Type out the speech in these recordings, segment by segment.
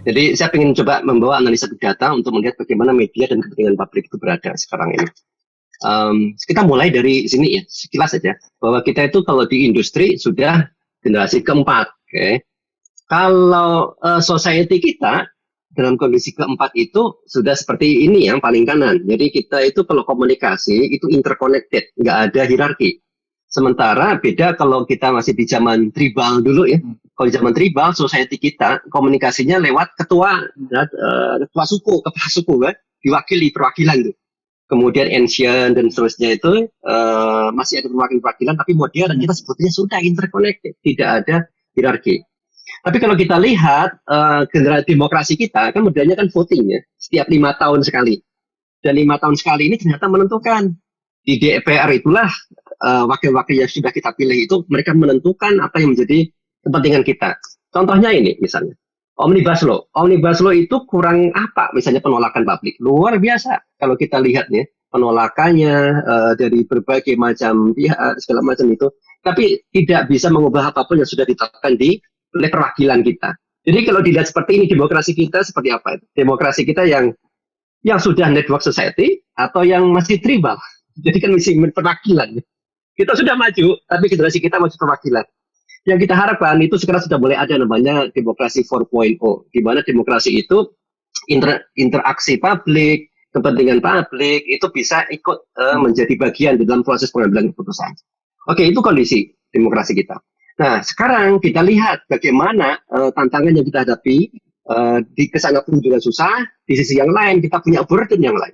Jadi saya ingin coba membawa analisa big data untuk melihat bagaimana media dan kepentingan publik itu berada sekarang ini. Kita mulai dari sini ya, sekilas saja, bahwa kita itu kalau di industri sudah generasi keempat. Okay. Kalau society kita dalam kondisi keempat itu sudah seperti ini yang paling kanan. Jadi kita itu kalau komunikasi itu interconnected, nggak ada hierarki. Sementara beda kalau kita masih di zaman tribal dulu ya. Kalau di zaman tribal, society kita komunikasinya lewat ketua, ketua suku, kepala suku kan, diwakili perwakilan tuh. Kemudian ancient dan seterusnya itu masih ada perwakilan, tapi modern kita sebetulnya sudah interconnected, tidak ada hierarki. Tapi kalau kita lihat generasi demokrasi kita, kan modelnya kan voting ya, setiap 5 tahun sekali. Dan 5 tahun sekali ini ternyata menentukan. Di DPR itulah wakil-wakil yang sudah kita pilih itu, mereka menentukan apa yang menjadi kepentingan kita. Contohnya ini misalnya, Omnibus Law. Omnibus Law itu kurang apa misalnya penolakan publik? Luar biasa. Kalau kita lihat ya, penolakannya dari berbagai macam pihak, segala macam itu. Tapi tidak bisa mengubah apapun yang sudah ditetapkan oleh perwakilan kita. Jadi kalau dilihat seperti ini, demokrasi kita seperti apa? Demokrasi kita yang sudah network society atau yang masih tribal. Jadi kan masih perwakilan. Kita sudah maju, tapi generasi kita masih perwakilan. Yang kita harapkan itu sekarang sudah mulai ada namanya demokrasi 4.0, di mana demokrasi itu interaksi publik, kepentingan publik, itu bisa ikut menjadi bagian dalam proses pengambilan keputusan. Oke, itu kondisi demokrasi kita. Nah, sekarang kita lihat bagaimana tantangan yang kita hadapi di kesana pun juga susah, di sisi yang lain kita punya burden yang lain.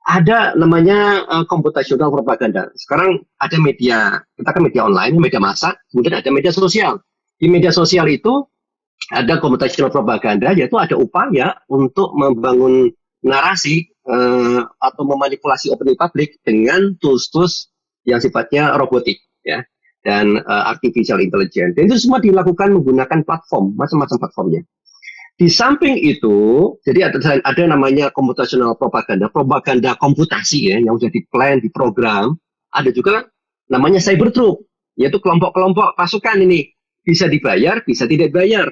Ada namanya computational propaganda. Sekarang ada media, kita kan media online, media massa, kemudian ada media sosial. Di media sosial itu ada computational propaganda, yaitu ada upaya untuk membangun narasi atau memanipulasi opini publik dengan tools-tools yang sifatnya robotik, ya, dan artificial intelligence. Dan itu semua dilakukan menggunakan platform, macam-macam platformnya. Di samping itu, jadi ada namanya computational propaganda, propaganda komputasi ya, yang sudah diplan, diprogram. Ada juga namanya cyber troop, yaitu kelompok-kelompok pasukan ini. Bisa dibayar, bisa tidak dibayar.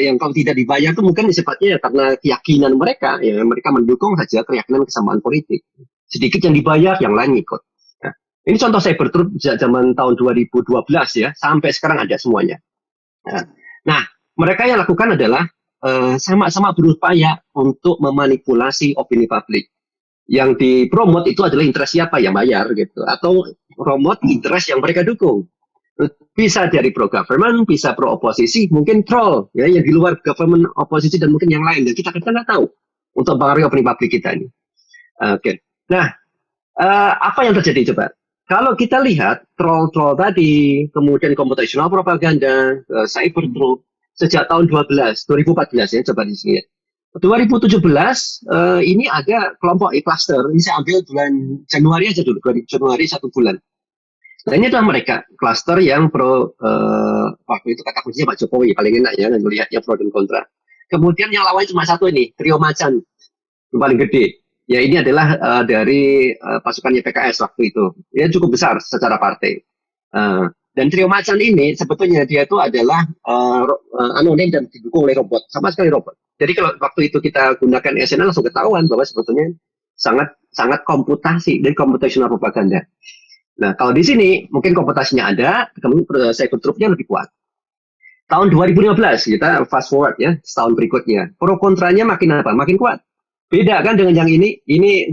Yang kalau tidak dibayar itu mungkin sifatnya karena keyakinan mereka, ya mereka mendukung saja keyakinan kesamaan politik. Sedikit yang dibayar, yang lain ikut. Nah, ini contoh cyber troop sejak zaman tahun 2012 ya, sampai sekarang ada semuanya. Nah, mereka yang lakukan adalah sama-sama berupaya untuk memanipulasi opini publik. Yang dipromot itu adalah interest siapa yang bayar gitu, atau promote interest yang mereka dukung. Bisa dari pro government, bisa pro oposisi, mungkin troll ya yang di luar government, oposisi dan mungkin yang lain. Dan kita nggak tahu untuk mempengaruhi opini publik kita ini. Oke. Nah, apa yang terjadi coba? Kalau kita lihat troll-troll tadi, kemudian computational propaganda, cyber troop, sejak tahun 2014 ya, coba di sini ya. 2017 ini ada kelompok cluster, ini saya ambil bulan Januari aja dulu, Januari 1 bulan. Nah ini adalah mereka, cluster yang pro, waktu itu kata kuncinya Pak Jokowi, paling enak ya, melihatnya pro dan kontra. Kemudian yang lawan cuma satu ini, Trio Macan, yang paling gede. Ya ini adalah dari pasukannya PKS waktu itu, dia cukup besar secara partai. Dan Trio Macan ini sebetulnya dia itu adalah anonim dan didukung oleh robot, sama sekali robot. Jadi kalau waktu itu kita gunakan SNL langsung ketahuan bahwa sebetulnya sangat komputasi dan computational propaganda. Nah kalau di sini mungkin komputasinya ada, kemudian cyber troopnya lebih kuat. Tahun 2015 kita fast forward ya, setahun berikutnya, pro kontranya makin apa? Makin kuat. Beda kan dengan yang ini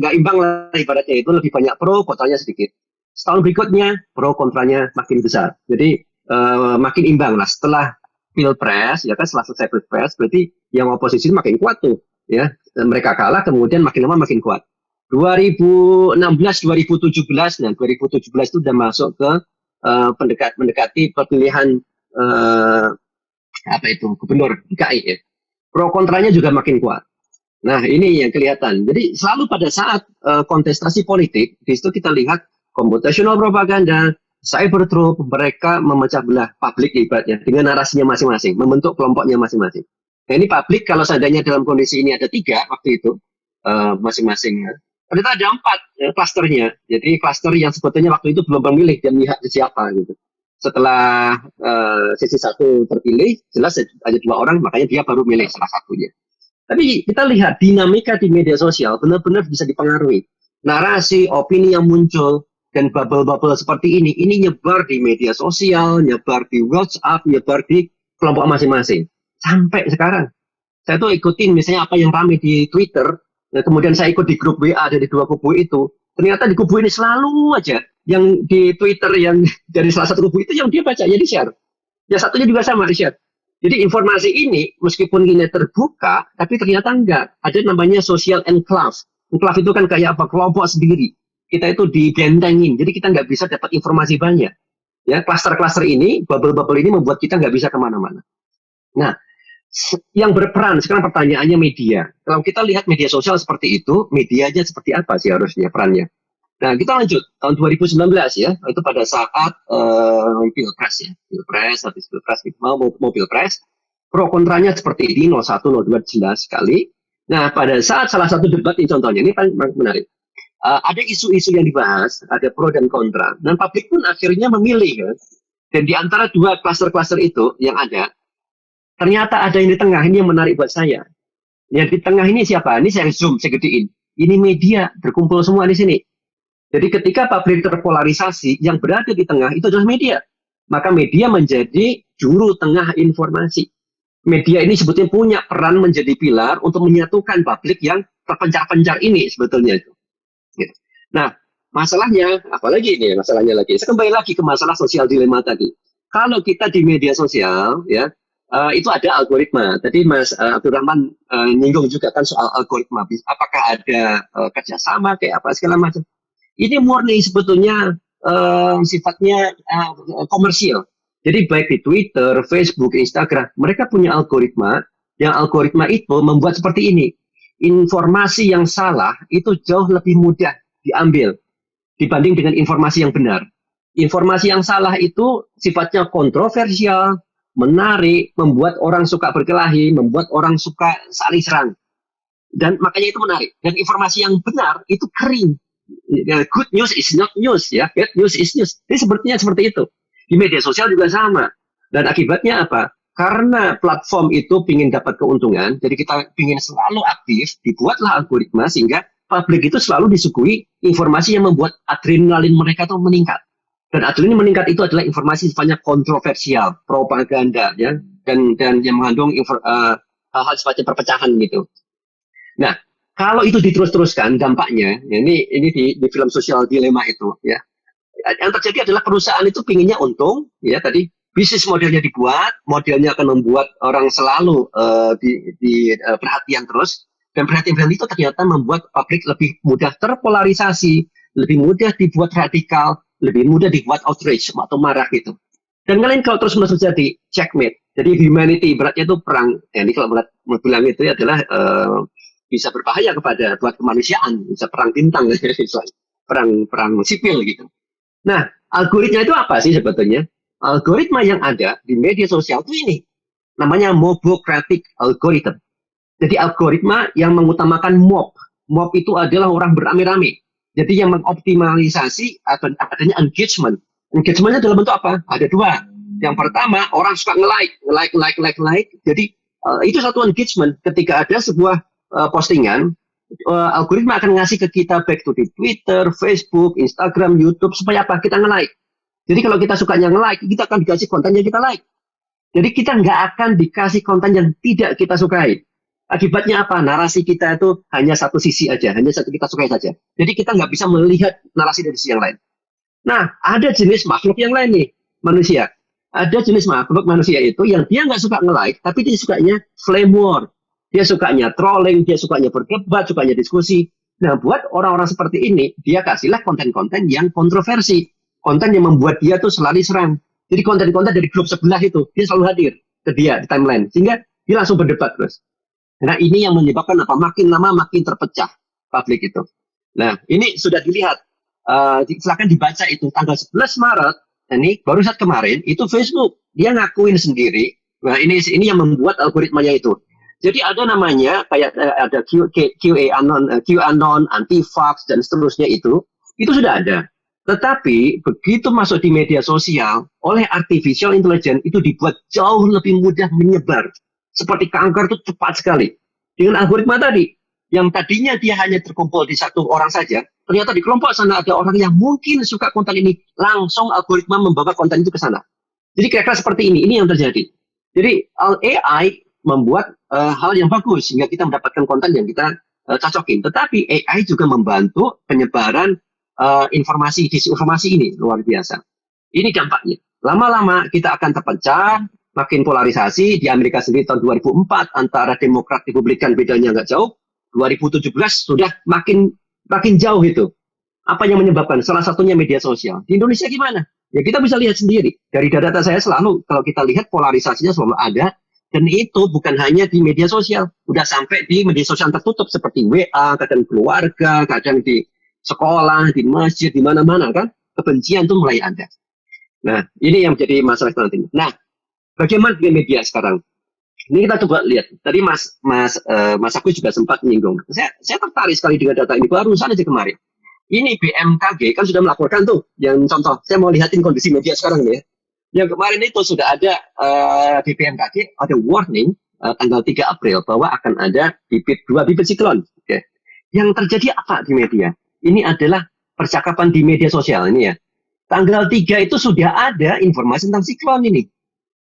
nggak imbang lah ibaratnya, itu lebih banyak pro, kontranya sedikit. Setahun berikutnya pro kontranya makin besar, jadi makin imbang lah. Setelah pilpres ya kan, setelah selesai pilpres berarti yang oposisi makin kuat tuh ya, mereka kalah kemudian makin lama makin kuat. 2016 2017, nah 2017 itu udah masuk ke mendekati pemilihan gubernur DKI ya. Pro kontranya juga makin kuat. Nah ini yang kelihatan. Jadi selalu pada saat kontestasi politik di situ kita lihat computational propaganda, cyber troop, mereka memecah belah publik ibaratnya dengan narasinya masing-masing, membentuk kelompoknya masing-masing. Nah ini publik kalau seandainya dalam kondisi ini ada 3 waktu itu masing-masing. Ternyata ada 4 klasternya. Jadi klaster yang sebetulnya waktu itu belum memilih dia melihat siapa gitu. Setelah sesi satu terpilih, jelas ada 2 orang, makanya dia baru milih salah satunya. Tapi kita lihat dinamika di media sosial benar-benar bisa dipengaruhi. Narasi, opini yang muncul, dan bubble-bubble seperti ini nyebar di media sosial, nyebar di WhatsApp, nyebar di kelompok masing-masing. Sampai sekarang. Saya tuh ikutin misalnya apa yang ramai di Twitter, kemudian saya ikut di grup WA dari 2 kubu itu. Ternyata di kubu ini selalu aja yang di Twitter yang dari salah satu kubu itu yang dia baca, ya di share. Yang satunya juga sama di share. Jadi informasi ini meskipun ini terbuka, tapi ternyata enggak. Ada namanya social enclave. Enclave itu kan kayak apa? Kelompok sendiri. Kita itu dibentengin, jadi kita nggak bisa dapat informasi banyak. Ya, klaster-klaster ini, bubble-bubble ini membuat kita nggak bisa kemana-mana. Nah, yang berperan sekarang pertanyaannya media. Kalau kita lihat media sosial seperti itu, medianya seperti apa sih harusnya perannya? Nah, kita lanjut tahun 2019 ya, itu pada saat pilpres ya, pilpres, habis pilpres mau pilpres, pro kontranya seperti ini 01, 02 jelas sekali. Nah, pada saat salah satu debat ini contohnya ini paling menarik. Ada isu-isu yang dibahas, ada pro dan kontra, dan publik pun akhirnya memilih kan. Dan di antara 2 klaster-klaster itu yang ada, ternyata ada yang di tengah, ini yang menarik buat saya. Yang di tengah ini siapa? Ini saya zoom, saya gedein. Ini media, berkumpul semua di sini. Jadi ketika publik terpolarisasi, yang berada di tengah itu adalah media. Maka media menjadi juru tengah informasi. Media ini sebetulnya punya peran menjadi pilar untuk menyatukan publik yang terpencar-pencar ini sebetulnya. Nah, masalahnya, apalagi ini masalahnya lagi. Saya kembali lagi ke masalah sosial dilema tadi. Kalau kita di media sosial, ya, itu ada algoritma. Tadi Mas Abdurrahman nyinggung juga kan soal algoritma. Apakah ada kerjasama kayak apa segala macam. Ini murni sebetulnya sifatnya komersial. Jadi baik di Twitter, Facebook, Instagram, mereka punya algoritma. Yang algoritma itu membuat seperti ini. Informasi yang salah itu jauh lebih mudah diambil dibanding dengan informasi yang benar. Informasi yang salah itu sifatnya kontroversial, menarik, membuat orang suka berkelahi, membuat orang suka saling serang. Dan makanya itu menarik. Dan informasi yang benar itu kering. Good news is not news, ya. Bad news is news. Ini sepertinya seperti itu. Di media sosial juga sama. Dan akibatnya apa? Karena platform itu ingin dapat keuntungan, jadi kita ingin selalu aktif, dibuatlah algoritma sehingga publik itu selalu disuguhi informasi yang membuat adrenalin mereka itu meningkat. Dan adrenalin meningkat itu adalah informasi sifatnya kontroversial, propaganda, ya, dan yang mengandung hal-hal sifatnya perpecahan gitu. Nah, kalau itu diterus-teruskan dampaknya, ya, ini di film Social Dilemma itu, ya, yang terjadi adalah perusahaan itu pinginnya untung, ya tadi. Bisnis modelnya dibuat, modelnya akan membuat orang selalu perhatian terus, dan perhatian itu ternyata membuat publik lebih mudah terpolarisasi, lebih mudah dibuat radikal, lebih mudah dibuat outrage atau marah gitu. Dan kalian kalau terus menerus terjadi checkmate, jadi humanity beratnya itu perang. Ya, ini kalau bilang itu adalah bisa berbahaya buat kemanusiaan, bisa perang bintang, perang sipil gitu. Nah, algoritma itu apa sih sebetulnya? Algoritma yang ada di media sosial itu ini namanya mobocratic algorithm. Jadi algoritma yang mengutamakan mob. Mob itu adalah orang beramai-ramai. Jadi yang mengoptimalisasi adanya engagement. Engagementnya dalam bentuk apa? Ada 2. Yang pertama, orang suka nge-like. Jadi itu satu engagement. Ketika ada sebuah postingan, algoritma akan ngasih ke kita back to di Twitter, Facebook, Instagram, YouTube supaya apa? Kita nge-like. Jadi kalau kita sukanya nge-like, kita akan dikasih konten yang kita like. Jadi kita nggak akan dikasih konten yang tidak kita sukai. Akibatnya apa? Narasi kita itu hanya satu sisi aja, hanya satu kita sukai saja. Jadi kita nggak bisa melihat narasi dari sisi yang lain. Nah, ada jenis makhluk yang lain nih, manusia. Ada jenis makhluk manusia itu yang dia nggak suka nge-like, tapi dia sukanya flame war. Dia sukanya trolling, dia sukanya berdebat, sukanya diskusi. Nah, buat orang-orang seperti ini, dia kasihlah konten-konten yang kontroversi. Konten yang membuat dia tuh selalu serang. Jadi konten-konten dari grup sebelah itu, dia selalu hadir ke dia di timeline. Sehingga dia langsung berdebat terus. Nah, ini yang menyebabkan apa? Makin lama makin terpecah publik itu. Nah, ini sudah dilihat. Silakan dibaca itu. Tanggal 11 Maret, ini baru saat kemarin, itu Facebook. Dia ngakuin sendiri. Nah, ini yang membuat algoritmanya itu. Jadi ada namanya, kayak ada QAnon, anti-vax, dan seterusnya itu sudah ada. Tetapi begitu masuk di media sosial, oleh artificial intelligence itu dibuat jauh lebih mudah menyebar. Seperti kanker itu cepat sekali. Dengan algoritma tadi, yang tadinya dia hanya terkumpul di satu orang saja, ternyata di kelompok sana ada orang yang mungkin suka konten ini, langsung algoritma membawa konten itu ke sana. Jadi kira-kira seperti ini yang terjadi. Jadi AI membuat hal yang bagus sehingga kita mendapatkan konten yang kita cocokin. Tetapi AI juga membantu penyebaran informasi disinformasi ini luar biasa. Ini dampaknya. Lama-lama kita akan terpecah, makin polarisasi. Di Amerika sendiri tahun 2004 antara Demokrat Republikan bedanya nggak jauh. 2017 sudah makin jauh itu. Apa yang menyebabkan? Salah satunya media sosial. Di Indonesia gimana? Ya kita bisa lihat sendiri. Dari data saya selalu, kalau kita lihat polarisasinya selalu ada. Dan itu bukan hanya di media sosial. Udah sampai di media sosial tertutup seperti WA, kadang keluarga, kadang di sekolah, di masjid, di mana-mana kan. Kebencian itu mulai ada. Nah, ini yang menjadi masalah nanti. Nah, bagaimana di media sekarang? Ini kita coba lihat. Tadi Mas Agus juga sempat menyinggung. Saya tertarik sekali dengan data ini. Barusan aja kemarin. Ini BMKG kan sudah melaporkan tuh. Yang contoh, saya mau lihatin kondisi media sekarang nih ya. Yang kemarin itu sudah ada di BMKG ada warning tanggal 3 April bahwa akan ada dua bibit siklon. Okay. Yang terjadi apa di media? Ini adalah percakapan di media sosial ini ya. Tanggal 3 itu sudah ada informasi tentang siklon ini.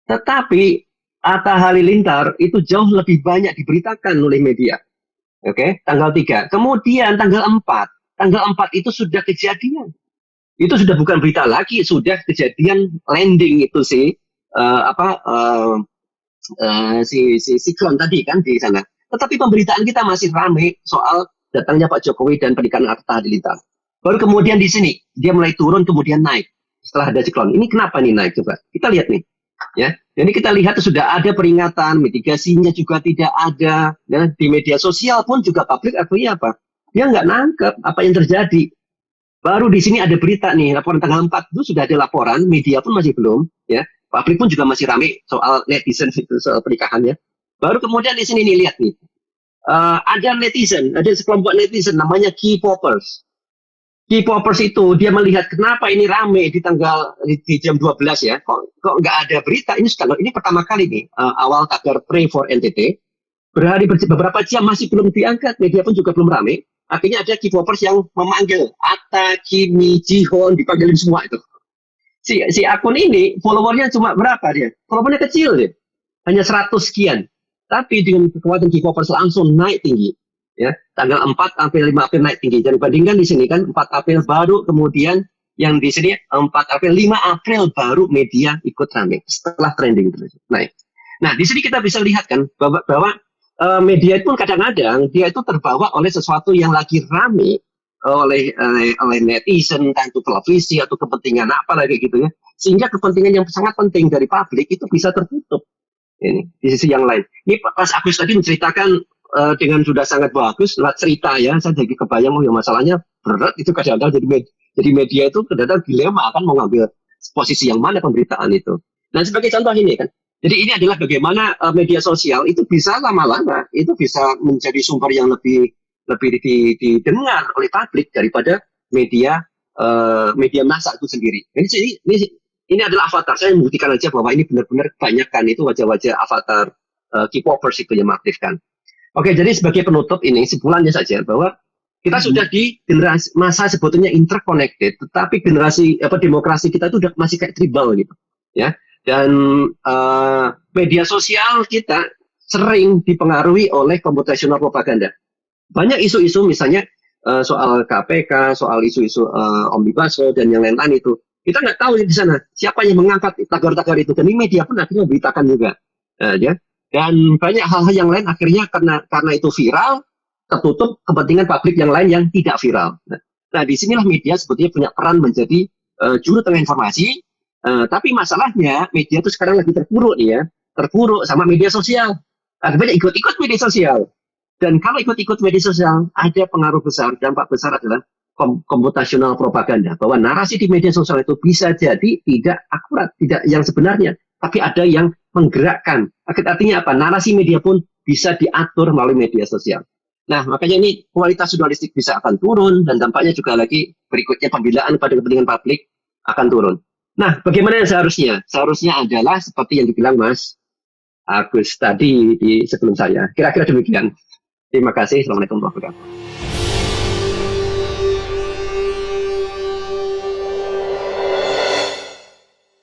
Tetapi Atta Halilintar itu jauh lebih banyak diberitakan oleh media. Oke, tanggal 3. Kemudian tanggal 4 itu sudah kejadian. Itu sudah bukan berita lagi, sudah kejadian landing itu si siklon tadi kan di sana. Tetapi pemberitaan kita masih ramai soal datangnya Pak Jokowi dan pernikahan Atta Halilintar. Baru kemudian di sini dia mulai turun kemudian naik setelah ada siklon. Ini kenapa nih naik coba? Kita lihat nih, ya. Jadi kita lihat sudah ada peringatan, mitigasinya juga tidak ada. Ya. Di media sosial pun juga publik artinya apa? Dia nggak nangkep apa yang terjadi. Baru di sini ada berita nih, laporan tanggal 4 itu sudah ada laporan, media pun masih belum, ya. Publik pun juga masih ramai soal netizen itu, soal pernikahannya. Baru kemudian di sini nih, lihat nih. Ada netizen, ada sekelompok netizen namanya K-popers. K-popers itu dia melihat kenapa ini ramai di jam 12 ya. Kok nggak ada berita? Ini pertama kali nih, awal tagar Pray for NTT. Beberapa jam masih belum diangkat, media pun juga belum ramai. Artinya ada K-popers yang memanggil Atta, Kimi, Jihon, dipanggilin semua itu. Si akun ini followernya cuma berapa dia? Followernya kecil dia. Hanya 100 sekian. Tapi dengan kekuatan K-popers langsung naik tinggi. Ya, tanggal 4 April, 5 April naik tinggi. Jadi bandingkan di sini kan 4 April baru kemudian yang di sini 4 April, 5 April baru media ikut ramai setelah trending terus naik. Nah, di sini kita bisa lihat kan bahwa media pun kadang-kadang dia itu terbawa oleh sesuatu yang lagi rame oleh netizen, entah itu televisi atau kepentingan apa lagi gitu ya, sehingga kepentingan yang sangat penting dari publik itu bisa tertutup. Ini di sisi yang lain. Ini Mas Agus tadi menceritakan dengan sudah sangat bagus lewat cerita ya, saya jadi kebayang ya masalahnya berat itu kadang-kadang jadi media itu kadang-kadang dilema kan mau ngambil posisi yang mana pemberitaan itu. Nah sebagai contoh ini kan. Jadi ini adalah bagaimana media sosial itu bisa lama-lama itu bisa menjadi sumber yang lebih didengar oleh publik daripada media massa itu sendiri. Jadi ini adalah avatar. Saya membuktikan aja bahwa ini benar-benar kebanyakan itu wajah-wajah avatar K-popers itu yang mengaktifkan. Oke, jadi sebagai penutup ini sebulannya saja bahwa kita sudah di generasi masa sebetulnya interconnected, tetapi demokrasi kita itu udah masih kayak tribal gitu, ya. Dan media sosial kita sering dipengaruhi oleh computational propaganda. Banyak isu-isu misalnya soal KPK, soal isu-isu Omnibus Law dan yang lain-lain itu. Kita nggak tahu di sana siapa yang mengangkat tagar-tagar itu. Dan ini media pun akhirnya memberitakan juga. Ya. Dan banyak hal-hal yang lain akhirnya karena itu viral, tertutup kepentingan publik yang lain yang tidak viral. Nah disinilah media sebetulnya punya peran menjadi juru tengah informasi. Tapi masalahnya media itu sekarang lagi terpuruk nih ya, terpuruk sama media sosial. Akhirnya ikut-ikut media sosial. Dan kalau ikut-ikut media sosial, ada pengaruh besar, dampak besar adalah computational propaganda. Bahwa narasi di media sosial itu bisa jadi tidak akurat, tidak yang sebenarnya. Tapi ada yang menggerakkan. Artinya apa? Narasi media pun bisa diatur melalui media sosial. Nah, makanya ini kualitas jurnalistik bisa akan turun dan dampaknya juga lagi berikutnya pembelaan pada kepentingan publik akan turun. Nah, bagaimana yang seharusnya? Seharusnya adalah seperti yang dibilang Mas Agus tadi di sebelum saya. Kira-kira demikian. Terima kasih. Assalamualaikum warahmatullahi wabarakatuh.